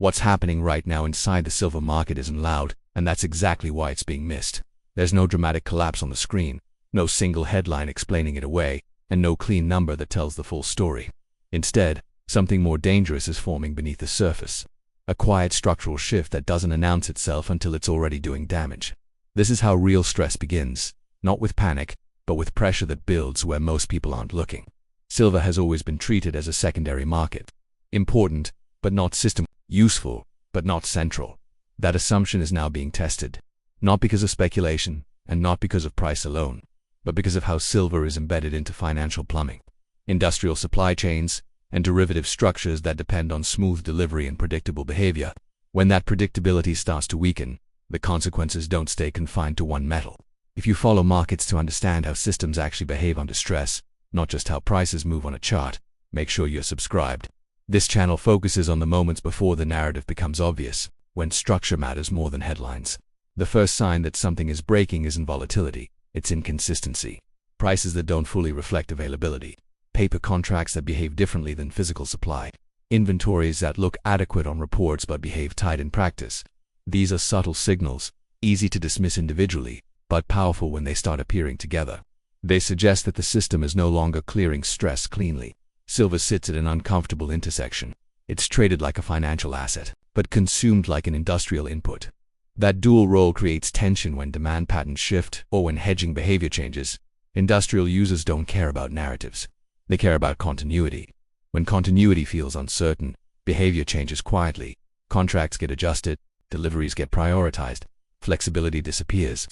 What's happening right now inside the silver market isn't loud, and that's exactly why it's being missed. There's no dramatic collapse on the screen, no single headline explaining it away, and no clean number that tells the full story. Instead, something more dangerous is forming beneath the surface. A quiet structural shift that doesn't announce itself until it's already doing damage. This is how real stress begins, not with panic, but with pressure that builds where most people aren't looking. Silver has always been treated as a secondary market. Important, but not system. Useful, but not central. That assumption is now being tested. Not because of speculation, and not because of price alone, but because of how silver is embedded into financial plumbing, industrial supply chains, and derivative structures that depend on smooth delivery and predictable behavior. When that predictability starts to weaken, the consequences don't stay confined to one metal. If you follow markets to understand how systems actually behave under stress, not just how prices move on a chart, make sure you're subscribed. This channel focuses on the moments before the narrative becomes obvious, when structure matters more than headlines. The first sign that something is breaking isn't volatility, it's inconsistency. Prices that don't fully reflect availability. Paper contracts that behave differently than physical supply. Inventories that look adequate on reports but behave tight in practice. These are subtle signals, easy to dismiss individually, but powerful when they start appearing together. They suggest that the system is no longer clearing stress cleanly. Silver sits at an uncomfortable intersection. It's traded like a financial asset, but consumed like an industrial input. That dual role creates tension when demand patterns shift or when hedging behavior changes. Industrial users don't care about narratives. They care about continuity. When continuity feels uncertain, behavior changes quietly. Contracts get adjusted, deliveries get prioritized, flexibility disappears.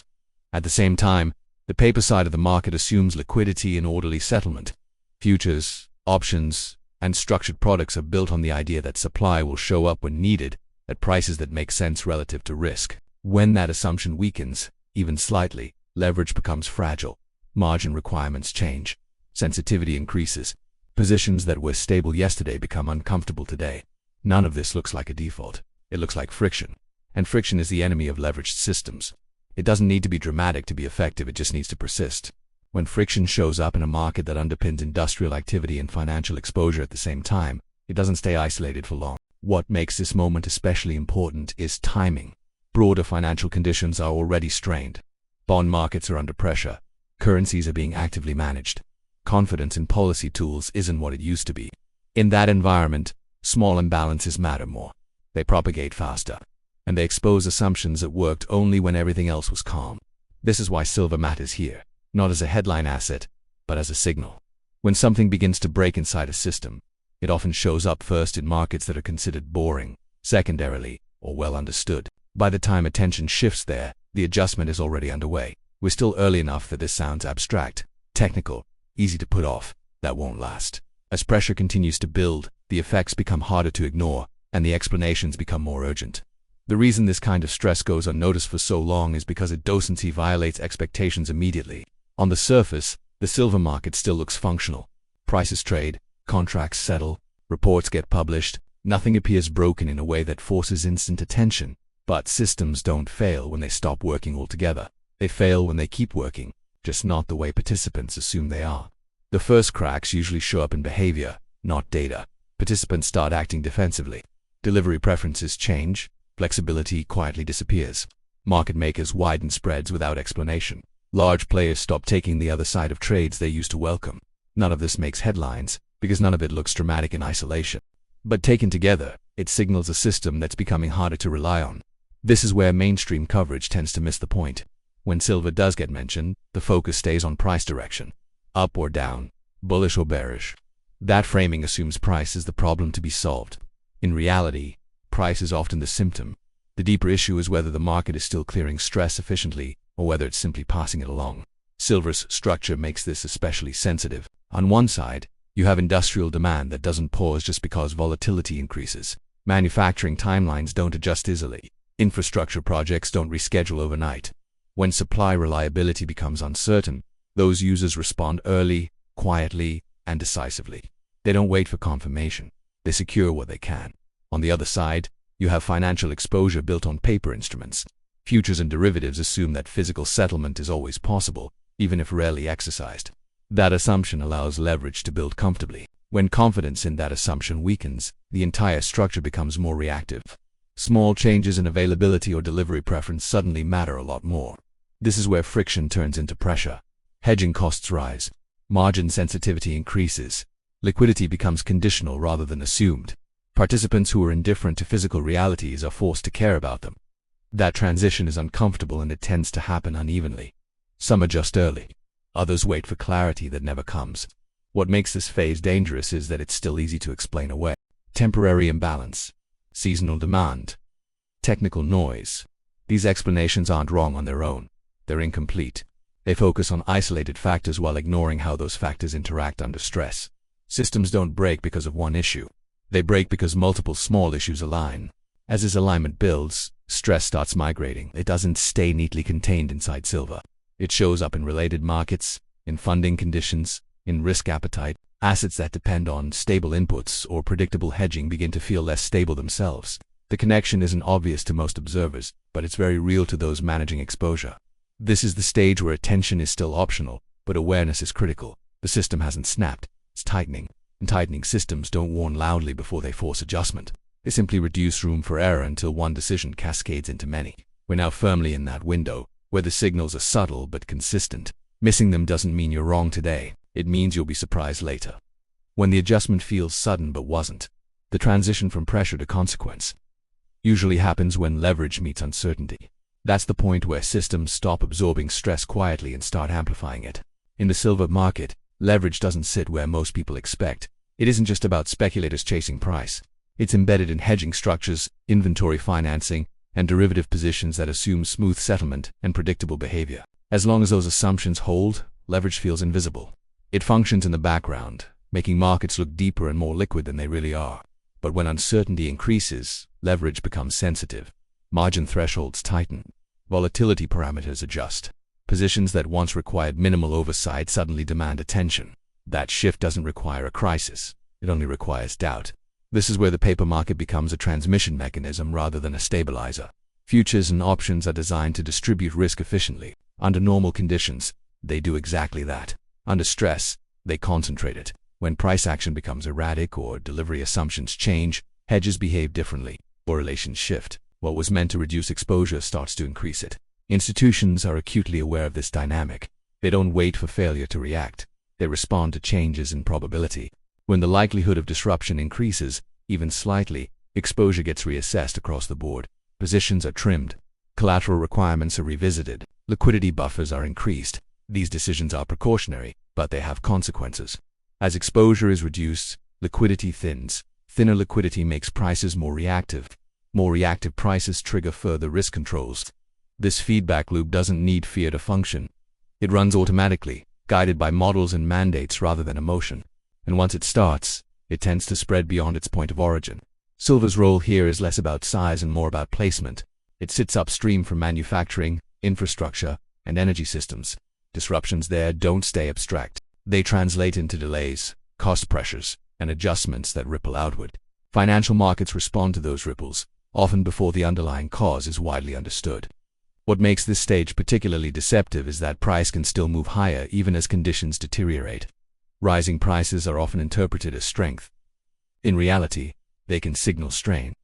At the same time, the paper side of the market assumes liquidity and orderly settlement. Futures, options, and structured products are built on the idea that supply will show up when needed, at prices that make sense relative to risk. When that assumption weakens, even slightly, leverage becomes fragile. Margin requirements change. Sensitivity increases. Positions that were stable yesterday become uncomfortable today. None of this looks like a default. It looks like friction. And friction is the enemy of leveraged systems. It doesn't need to be dramatic to be effective, it just needs to persist. When friction shows up in a market that underpins industrial activity and financial exposure at the same time, it doesn't stay isolated for long. What makes this moment especially important is timing. Broader financial conditions are already strained. Bond markets are under pressure. Currencies are being actively managed. Confidence in policy tools isn't what it used to be. In that environment, small imbalances matter more. They propagate faster. And they expose assumptions that worked only when everything else was calm. This is why silver matters here, not as a headline asset, but as a signal. When something begins to break inside a system, it often shows up first in markets that are considered boring, secondarily, or well understood. By the time attention shifts there, the adjustment is already underway. We're still early enough that this sounds abstract, technical, easy to put off. That won't last. As pressure continues to build, the effects become harder to ignore, and the explanations become more urgent. The reason this kind of stress goes unnoticed for so long is because its docency violates expectations immediately. On the surface, the silver market still looks functional. Prices trade, contracts settle, reports get published, nothing appears broken in a way that forces instant attention. But systems don't fail when they stop working altogether. They fail when they keep working, just not the way participants assume they are. The first cracks usually show up in behavior, not data. Participants start acting defensively. Delivery preferences change. Flexibility quietly disappears. Market makers widen spreads without explanation. Large players stop taking the other side of trades they used to welcome. None of this makes headlines, because none of it looks dramatic in isolation. But taken together, it signals a system that's becoming harder to rely on. This is where mainstream coverage tends to miss the point. When silver does get mentioned, the focus stays on price direction. Up or down, bullish or bearish. That framing assumes price is the problem to be solved. In reality, price is often the symptom. The deeper issue is whether the market is still clearing stress efficiently or whether it's simply passing it along. Silver's structure makes this especially sensitive. On one side, you have industrial demand that doesn't pause just because volatility increases. Manufacturing timelines don't adjust easily. Infrastructure projects don't reschedule overnight. When supply reliability becomes uncertain, those users respond early, quietly, and decisively. They don't wait for confirmation. They secure what they can. On the other side, you have financial exposure built on paper instruments. Futures and derivatives assume that physical settlement is always possible, even if rarely exercised. That assumption allows leverage to build comfortably. When confidence in that assumption weakens, the entire structure becomes more reactive. Small changes in availability or delivery preference suddenly matter a lot more. This is where friction turns into pressure. Hedging costs rise. Margin sensitivity increases. Liquidity becomes conditional rather than assumed. Participants who are indifferent to physical realities are forced to care about them. That transition is uncomfortable and it tends to happen unevenly. Some adjust early. Others wait for clarity that never comes. What makes this phase dangerous is that it's still easy to explain away. Temporary imbalance, seasonal demand, technical noise. These explanations aren't wrong on their own. They're incomplete. They focus on isolated factors while ignoring how those factors interact under stress. Systems don't break because of one issue. They break because multiple small issues align. As this alignment builds, stress starts migrating. It doesn't stay neatly contained inside silver. It shows up in related markets, in funding conditions, in risk appetite. Assets that depend on stable inputs or predictable hedging begin to feel less stable themselves. The connection isn't obvious to most observers, but it's very real to those managing exposure. This is the stage where attention is still optional, but awareness is critical. The system hasn't snapped, it's tightening. And tightening systems don't warn loudly before they force adjustment. They simply reduce room for error until one decision cascades into many. We're now firmly in that window, where the signals are subtle but consistent. Missing them doesn't mean you're wrong today. It means you'll be surprised later. When the adjustment feels sudden but wasn't, the transition from pressure to consequence usually happens when leverage meets uncertainty. That's the point where systems stop absorbing stress quietly and start amplifying it. In the silver market, leverage doesn't sit where most people expect. It isn't just about speculators chasing price. It's embedded in hedging structures, inventory financing, and derivative positions that assume smooth settlement and predictable behavior. As long as those assumptions hold, leverage feels invisible. It functions in the background, making markets look deeper and more liquid than they really are. But when uncertainty increases, leverage becomes sensitive. Margin thresholds tighten. Volatility parameters adjust. Positions that once required minimal oversight suddenly demand attention. That shift doesn't require a crisis. It only requires doubt. This is where the paper market becomes a transmission mechanism rather than a stabilizer. Futures and options are designed to distribute risk efficiently. Under normal conditions, they do exactly that. Under stress, they concentrate it. When price action becomes erratic or delivery assumptions change, hedges behave differently. Correlations shift. What was meant to reduce exposure starts to increase it. Institutions are acutely aware of this dynamic. They don't wait for failure to react. They respond to changes in probability. When the likelihood of disruption increases, even slightly, exposure gets reassessed across the board. Positions are trimmed. Collateral requirements are revisited. Liquidity buffers are increased. These decisions are precautionary, but they have consequences. As exposure is reduced, liquidity thins. Thinner liquidity makes prices more reactive. More reactive prices trigger further risk controls. This feedback loop doesn't need fear to function. It runs automatically, guided by models and mandates rather than emotion. And once it starts, it tends to spread beyond its point of origin. Silver's role here is less about size and more about placement. It sits upstream from manufacturing, infrastructure, and energy systems. Disruptions there don't stay abstract. They translate into delays, cost pressures, and adjustments that ripple outward. Financial markets respond to those ripples, often before the underlying cause is widely understood. What makes this stage particularly deceptive is that price can still move higher even as conditions deteriorate. Rising prices are often interpreted as strength. In reality, they can signal strain.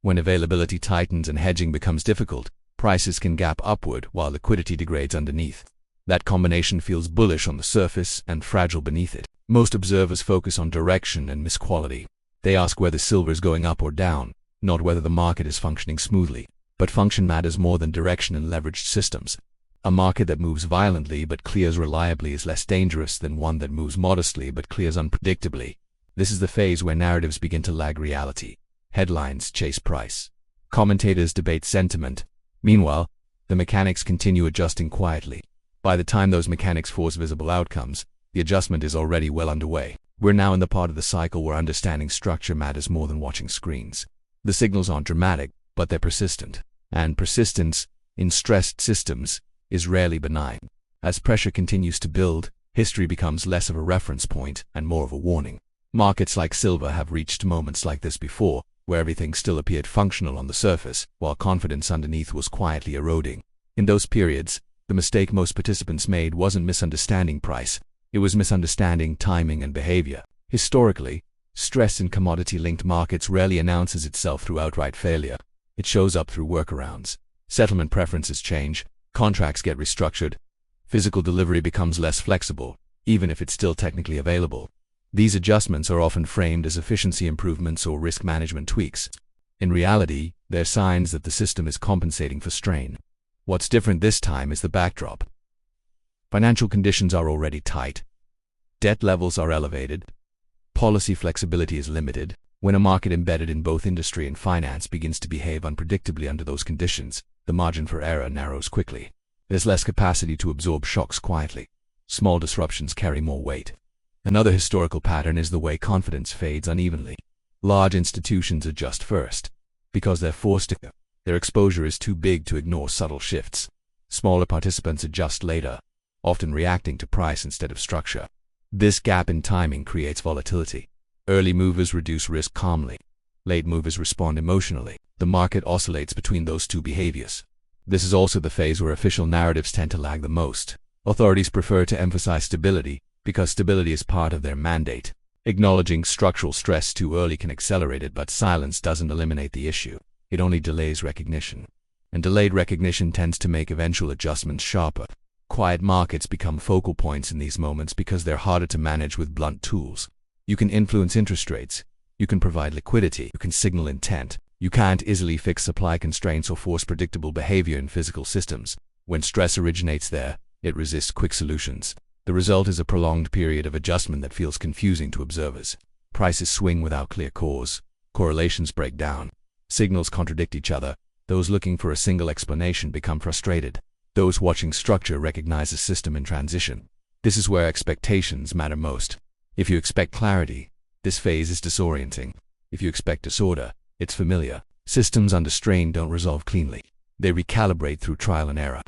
When availability tightens and hedging becomes difficult, prices can gap upward while liquidity degrades underneath. That combination feels bullish on the surface and fragile beneath it. Most observers focus on direction and misquality. They ask whether silver is going up or down, not whether the market is functioning smoothly. But function matters more than direction in leveraged systems. A market that moves violently but clears reliably is less dangerous than one that moves modestly but clears unpredictably. This is the phase where narratives begin to lag reality. Headlines chase price. Commentators debate sentiment. Meanwhile, the mechanics continue adjusting quietly. By the time those mechanics force visible outcomes, the adjustment is already well underway. We're now in the part of the cycle where understanding structure matters more than watching screens. The signals aren't dramatic, but they're persistent. And persistence, in stressed systems, is rarely benign. As pressure continues to build, history becomes less of a reference point and more of a warning. Markets like silver have reached moments like this before, where everything still appeared functional on the surface, while confidence underneath was quietly eroding. In those periods, the mistake most participants made wasn't misunderstanding price. It was misunderstanding timing and behavior. Historically, stress in commodity-linked markets rarely announces itself through outright failure. It shows up through workarounds. Settlement preferences change, contracts get restructured, physical delivery becomes less flexible, even if it's still technically available. These adjustments are often framed as efficiency improvements or risk management tweaks. In reality, they're signs that the system is compensating for strain. What's different this time is the backdrop. Financial conditions are already tight. Debt levels are elevated. Policy flexibility is limited. When a market embedded in both industry and finance begins to behave unpredictably under those conditions, the margin for error narrows quickly. There's less capacity to absorb shocks quietly. Small disruptions carry more weight. Another historical pattern is the way confidence fades unevenly. Large institutions adjust first, because they're forced to. Their exposure is too big to ignore subtle shifts. Smaller participants adjust later, often reacting to price instead of structure. This gap in timing creates volatility. Early movers reduce risk calmly. Late movers respond emotionally. The market oscillates between those two behaviors. This is also the phase where official narratives tend to lag the most. Authorities prefer to emphasize stability because stability is part of their mandate. Acknowledging structural stress too early can accelerate it, but silence doesn't eliminate the issue. It only delays recognition. And delayed recognition tends to make eventual adjustments sharper. Quiet markets become focal points in these moments because they're harder to manage with blunt tools. You can influence interest rates. You can provide liquidity. You can signal intent. You can't easily fix supply constraints or force predictable behavior in physical systems. When stress originates there, it resists quick solutions. The result is a prolonged period of adjustment that feels confusing to observers. Prices swing without clear cause. Correlations break down. Signals contradict each other. Those looking for a single explanation become frustrated. Those watching structure recognize a system in transition. This is where expectations matter most. If you expect clarity, this phase is disorienting. If you expect disorder, it's familiar. Systems under strain don't resolve cleanly. They recalibrate through trial and error.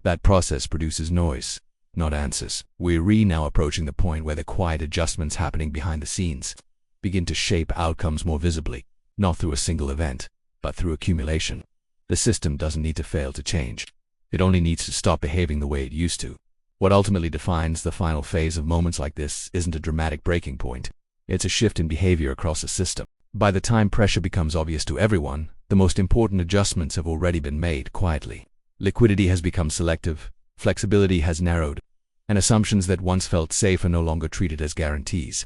That process produces noise, not answers. We're now approaching the point where the quiet adjustments happening behind the scenes begin to shape outcomes more visibly, not through a single event, but through accumulation. The system doesn't need to fail to change. It only needs to stop behaving the way it used to. What ultimately defines the final phase of moments like this isn't a dramatic breaking point. It's a shift in behavior across a system. By the time pressure becomes obvious to everyone, the most important adjustments have already been made quietly. Liquidity has become selective, flexibility has narrowed, and assumptions that once felt safe are no longer treated as guarantees.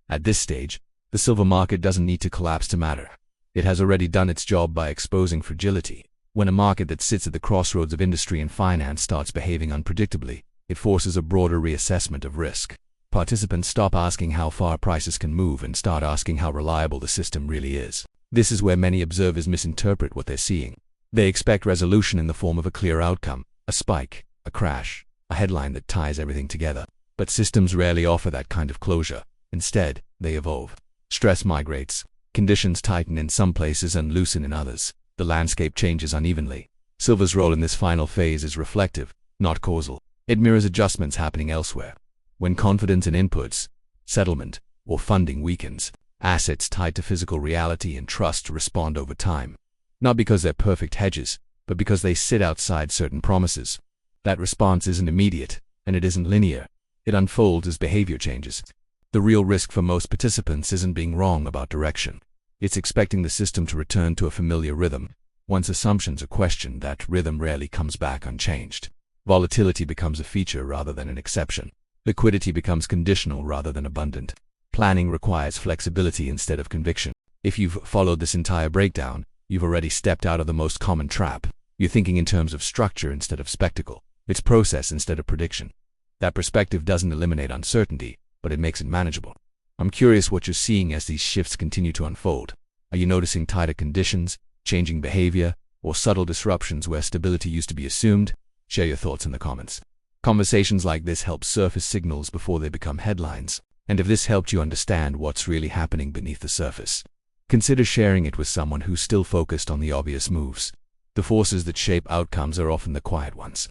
At this stage, the silver market doesn't need to collapse to matter. It has already done its job by exposing fragility. When a market that sits at the crossroads of industry and finance starts behaving unpredictably, it forces a broader reassessment of risk. Participants stop asking how far prices can move and start asking how reliable the system really is. This is where many observers misinterpret what they're seeing. They expect resolution in the form of a clear outcome, a spike, a crash, a headline that ties everything together. But systems rarely offer that kind of closure. Instead, they evolve. Stress migrates. Conditions tighten in some places and loosen in others. The landscape changes unevenly. Silver's role in this final phase is reflective, not causal. It mirrors adjustments happening elsewhere. When confidence in inputs, settlement, or funding weakens, assets tied to physical reality and trust respond over time. Not because they're perfect hedges, but because they sit outside certain promises. That response isn't immediate, and it isn't linear. It unfolds as behavior changes. The real risk for most participants isn't being wrong about direction. It's expecting the system to return to a familiar rhythm. Once assumptions are questioned, that rhythm rarely comes back unchanged. Volatility becomes a feature rather than an exception. Liquidity becomes conditional rather than abundant. Planning requires flexibility instead of conviction. If you've followed this entire breakdown, you've already stepped out of the most common trap. You're thinking in terms of structure instead of spectacle. It's process instead of prediction. That perspective doesn't eliminate uncertainty, but it makes it manageable. I'm curious what you're seeing as these shifts continue to unfold. Are you noticing tighter conditions, changing behavior, or subtle disruptions where stability used to be assumed? Share your thoughts in the comments. Conversations like this help surface signals before they become headlines. And if this helped you understand what's really happening beneath the surface, consider sharing it with someone who's still focused on the obvious moves. The forces that shape outcomes are often the quiet ones.